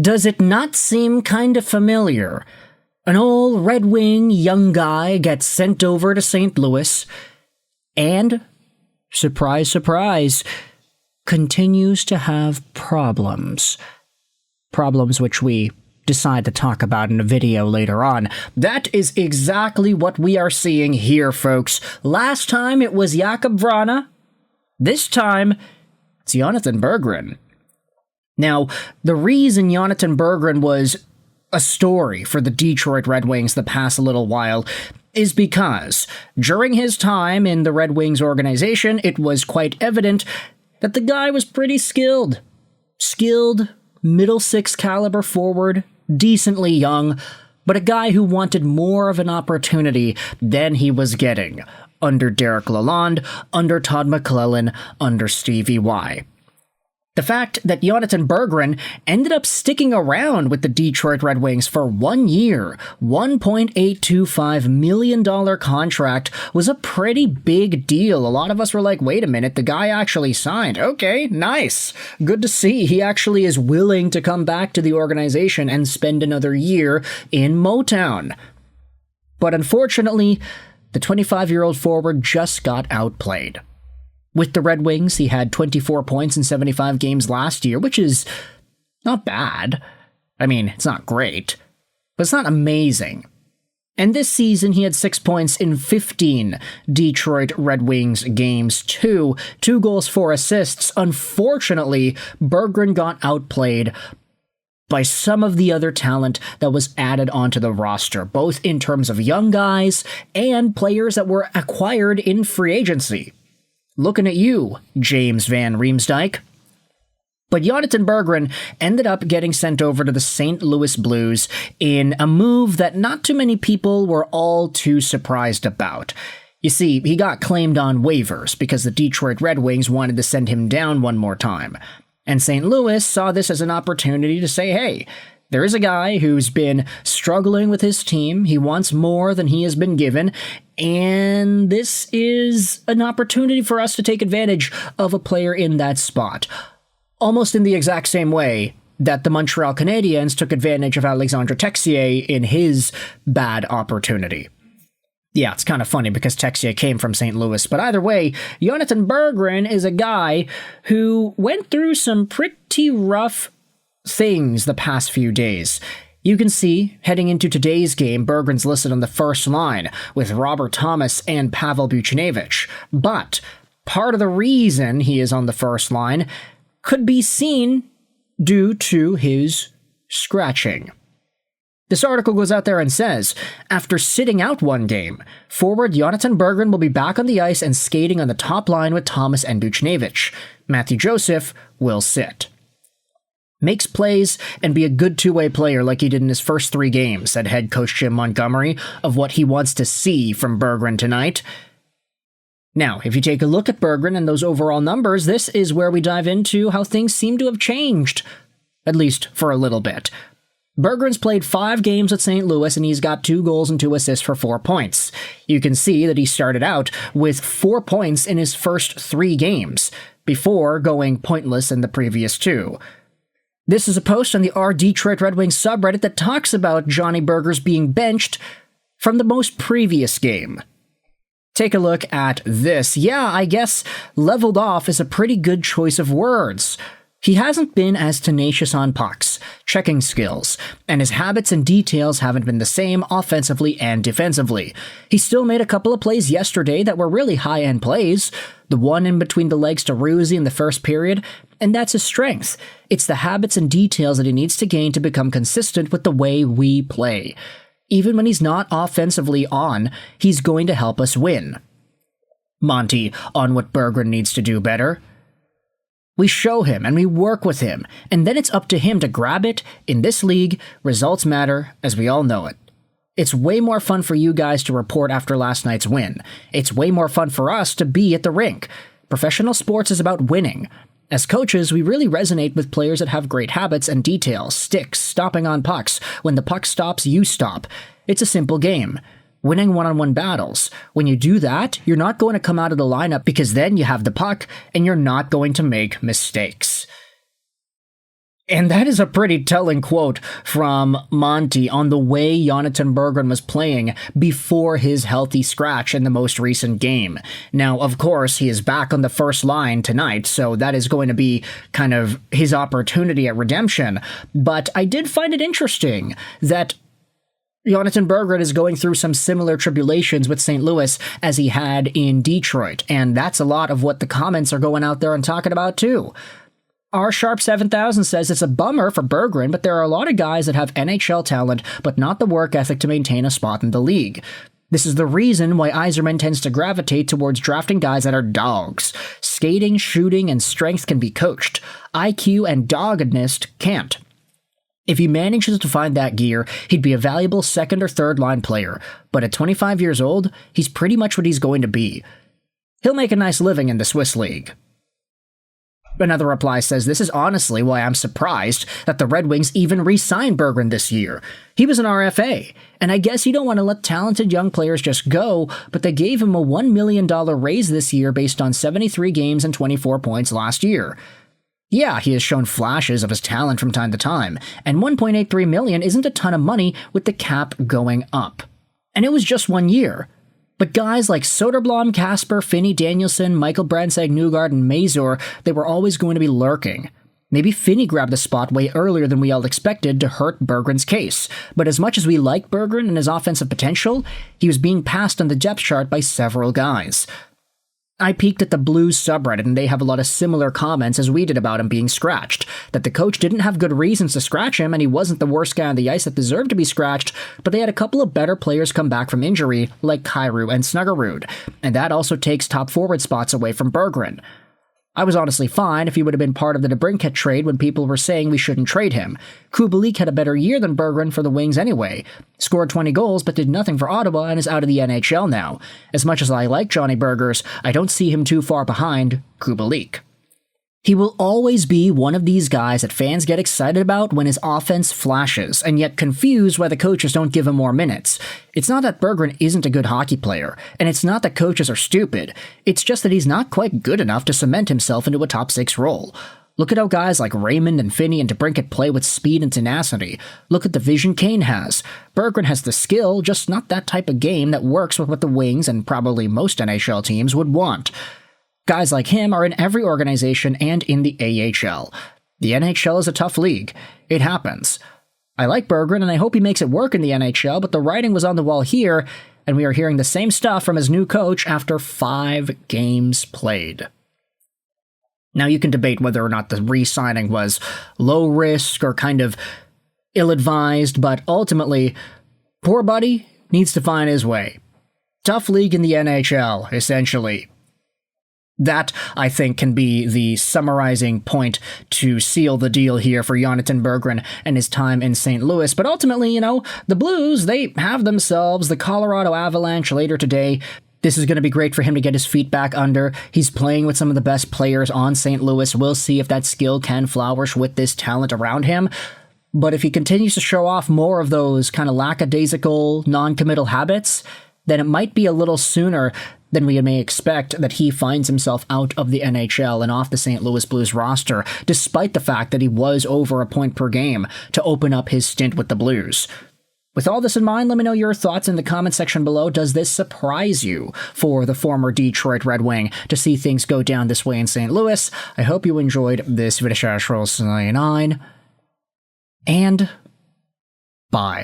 Does it not seem kind of familiar? An old Red Wing young guy gets sent over to St. Louis and, surprise, surprise, continues to have problems. Problems which we decide to talk about in a video later on. That is exactly what we are seeing here, folks. Last time it was Jakub Vrana. This time, it's Jonatan Berggren. Now, the reason Jonatan Berggren was a story for the Detroit Red Wings the past little while is because during his time in the Red Wings organization, it was quite evident that the guy was pretty skilled. Skilled, middle six caliber forward, decently young, but a guy who wanted more of an opportunity than he was getting under Derek Lalonde, under Todd McClellan, under Stevie Y. The fact that Jonatan Berggren ended up sticking around with the Detroit Red Wings for 1 year, $1.825 million contract was a pretty big deal. A lot of us were like, wait a minute, the guy actually signed. Okay, nice. Good to see he actually is willing to come back to the organization and spend another year in Motown. But unfortunately, the 25-year-old forward just got outplayed. With the Red Wings, he had 24 points in 75 games last year, which is not bad. I mean, it's not great, but it's not amazing. And this season, he had 6 points in 15 Detroit Red Wings games, 2 goals, 4 assists. Unfortunately, Berggren got outplayed by some of the other talent that was added onto the roster, both in terms of young guys and players that were acquired in free agency. Looking at you, James Van Riemsdyk. But Jonatan Berggren ended up getting sent over to the St. Louis Blues in a move that not too many people were all too surprised about. You see, he got claimed on waivers because the Detroit Red Wings wanted to send him down one more time. And St. Louis saw this as an opportunity to say, hey, there is a guy who's been struggling with his team. He wants more than he has been given. And this is an opportunity for us to take advantage of a player in that spot. Almost in the exact same way that the Montreal Canadiens took advantage of Alexandre Texier in his bad opportunity. Yeah, it's kind of funny because Texier came from St. Louis, but either way, Jonatan Berggren is a guy who went through some pretty rough things the past few days. You can see, heading into today's game, Berggren's listed on the first line with Robert Thomas and Pavel Buchnevich. But part of the reason he is on the first line could be seen due to his scratching. This article goes out there and says, after sitting out one game, forward Jonatan Berggren will be back on the ice and skating on the top line with Thomas and Buchnevich. Matthew Joseph will sit. Makes plays and be a good two-way player like he did in his first 3 games, said head coach Jim Montgomery of what he wants to see from Berggren tonight. Now, if you take a look at Berggren and those overall numbers, this is where we dive into how things seem to have changed, at least for a little bit. Berggren's played 5 games at St. Louis and he's got 2 goals and 2 assists for 4 points. You can see that he started out with 4 points in his first 3 games, before going pointless in the previous 2. This is a post on the R Detroit Red Wings subreddit that talks about Johnny Burgers being benched from the most previous game. Take a look at this. Yeah, I guess leveled off is a pretty good choice of words. He hasn't been as tenacious on pucks, checking skills, and his habits and details haven't been the same offensively and defensively. He still made a couple of plays yesterday that were really high-end plays, the one in between the legs to Ruzi in the first period, and that's his strength. It's the habits and details that he needs to gain to become consistent with the way we play. Even when he's not offensively on, he's going to help us win. Monty, on what Berggren needs to do better. We show him and we work with him, and then it's up to him to grab it. In this league, results matter, as we all know it. It's way more fun for you guys to report after last night's win. It's way more fun for us to be at the rink. Professional sports is about winning. As coaches, we really resonate with players that have great habits and details, sticks, stopping on pucks. When the puck stops, you stop. It's a simple game. Winning one-on-one battles. When you do that, you're not going to come out of the lineup because then you have the puck and you're not going to make mistakes. And that is a pretty telling quote from Monty on the way Jonatan Berggren was playing before his healthy scratch in the most recent game. Now, of course, he is back on the first line tonight, so that is going to be kind of his opportunity at redemption. But I did find it interesting that Jonatan Berggren is going through some similar tribulations with St. Louis as he had in Detroit, and that's a lot of what the comments are going out there and talking about too. R Sharp 7000 says it's a bummer for Berggren, but there are a lot of guys that have NHL talent, but not the work ethic to maintain a spot in the league. This is the reason why Yzerman tends to gravitate towards drafting guys that are dogs. Skating, shooting, and strength can be coached. IQ and doggedness can't. If he manages to find that gear, he'd be a valuable second or third line player, but at 25 years old, he's pretty much what he's going to be. He'll make a nice living in the Swiss League. Another reply says, this is honestly why I'm surprised that the Red Wings even re-signed Berggren this year. He was an RFA, and I guess you don't want to let talented young players just go, but they gave him a $1 million raise this year based on 73 games and 24 points last year. Yeah, he has shown flashes of his talent from time to time, and $1.83 million isn't a ton of money with the cap going up. And it was just 1 year. But guys like Soderblom, Kasper, Finney, Danielson, Michael Brandsegg, Newgard, and Mazur, they were always going to be lurking. Maybe Finney grabbed the spot way earlier than we all expected to hurt Berggren's case, but as much as we like Berggren and his offensive potential, he was being passed on the depth chart by several guys. I peeked at the Blues subreddit, and they have a lot of similar comments as we did about him being scratched, that the coach didn't have good reasons to scratch him, and he wasn't the worst guy on the ice that deserved to be scratched, but they had a couple of better players come back from injury, like Kyrou and Snuggerud, and that also takes top forward spots away from Berggren. I was honestly fine if he would have been part of the DeBrincat trade when people were saying we shouldn't trade him. Kubalik had a better year than Berggren for the Wings anyway. Scored 20 goals but did nothing for Ottawa and is out of the NHL now. As much as I like Johnny Burgers, I don't see him too far behind Kubalik. He will always be one of these guys that fans get excited about when his offense flashes, and yet confused why the coaches don't give him more minutes. It's not that Berggren isn't a good hockey player, and it's not that coaches are stupid. It's just that he's not quite good enough to cement himself into a top 6 role. Look at how guys like Raymond and Finney and DeBrincat play with speed and tenacity. Look at the vision Kane has. Berggren has the skill, just not that type of game that works with what the Wings and probably most NHL teams would want. Guys like him are in every organization and in the AHL. The NHL is a tough league. It happens. I like Berggren and I hope he makes it work in the NHL, but the writing was on the wall here, and we are hearing the same stuff from his new coach after 5 games played. Now you can debate whether or not the re-signing was low risk or kind of ill-advised, but ultimately, poor buddy needs to find his way. Tough league in the NHL, essentially. That, I think, can be the summarizing point to seal the deal here for Jonatan Berggren and his time in St. Louis. But ultimately, the Blues, they have themselves the Colorado Avalanche later today. This is going to be great for him to get his feet back under. He's playing with some of the best players on St. Louis. We'll see if that skill can flourish with this talent around him. But if he continues to show off more of those kind of lackadaisical, non-committal habits, then it might be a little sooner than we may expect that he finds himself out of the NHL and off the St. Louis Blues roster, despite the fact that he was over a point per game to open up his stint with the Blues. With all this in mind, let me know your thoughts in the comment section below. Does this surprise you for the former Detroit Red Wing to see things go down this way in St. Louis? I hope you enjoyed this video. And bye.